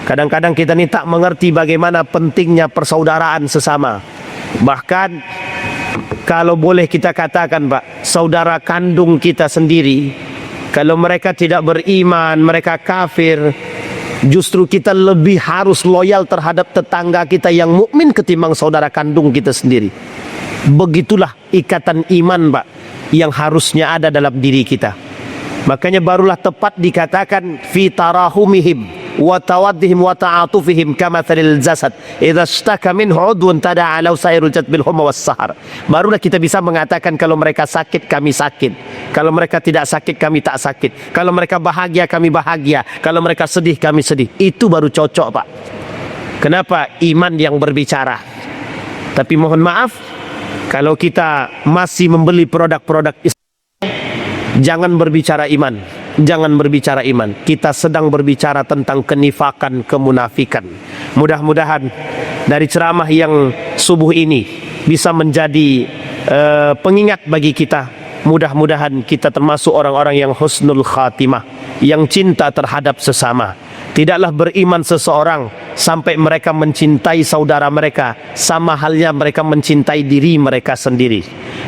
Kadang-kadang kita ni tak mengerti bagaimana pentingnya persaudaraan sesama. Bahkan kalau boleh kita katakan Pak, saudara kandung kita sendiri, kalau mereka tidak beriman, mereka kafir, justru kita lebih harus loyal terhadap tetangga kita yang mukmin ketimbang saudara kandung kita sendiri. Begitulah ikatan iman Pak yang harusnya ada dalam diri kita. Makanya barulah tepat dikatakan fi tarahumihim wa tawaddihim wa ta'atufihim kamathalil jasad idza ishtaka minhu 'udwun tada'a law sairul jad bil humma was sahar. Barulah kita bisa mengatakan kalau mereka sakit kami sakit, kalau mereka tidak sakit kami tak sakit, kalau mereka bahagia kami bahagia, kalau mereka sedih kami sedih. Itu baru cocok Pak. Kenapa? Iman yang berbicara. Tapi mohon maaf, kalau kita masih membeli produk-produk jangan berbicara iman, jangan berbicara iman. Kita sedang berbicara tentang kenifakan, kemunafikan. Mudah-mudahan dari ceramah yang subuh ini bisa menjadi pengingat bagi kita. Mudah-mudahan kita termasuk orang-orang yang husnul khatimah, yang cinta terhadap sesama. Tidaklah beriman seseorang sampai mereka mencintai saudara mereka sama halnya mereka mencintai diri mereka sendiri.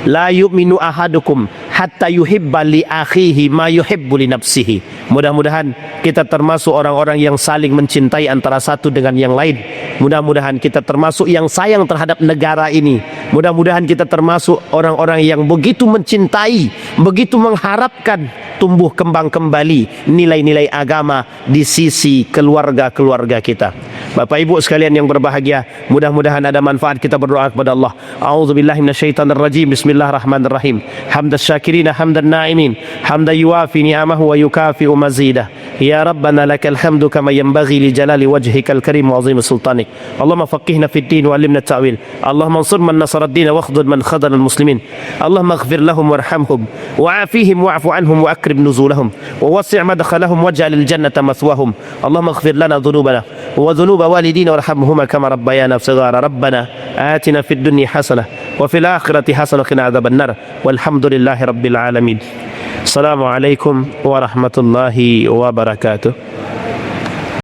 La yu'minu ahadukum hatta yuhibba li akhihi ma yuhibbu li nafsihi. Mudah-mudahan kita termasuk orang-orang yang saling mencintai antara satu dengan yang lain. Mudah-mudahan kita termasuk yang sayang terhadap negara ini. Mudah-mudahan kita termasuk orang-orang yang begitu mencintai, begitu mengharapkan tumbuh kembang kembali nilai-nilai agama di sisi keluarga-keluarga kita. Bapak Ibu sekalian yang berbahagia, mudah-mudahan ada manfaat kita berdoa kepada Allah. A'udzubillahi minasyaitonirrajim. Bismillahirrahmanirrahim. Hamdas syakirin hamdan na'imin, hamdan yuwafi ni'amahu wa yukafi'u mazidah. Ya Rabbana lakal hamdu kama yanbaghi li jalali wajhikal karim wa azim sultanik. Allahumma faqihna fid din wa 'allimna ta'wil. Allahumma ansur man nasara الدين واخذل من خذل المسلمين اللهم اغفر لهم وارحمهم وعافيهم واعف عنهم وأكرم نزولهم ووسع مدخلهم واجعل الجنة مثواهم اللهم اغفر لنا ذنوبنا وذنوب والدينا وارحمهما كما ربيانا صغارا ربنا آتنا في الدنيا حسنة وفي الآخرة حسنة وقنا عذاب النار والحمد لله رب العالمين. Assalamualaikum warahmatullahi wabarakatuh.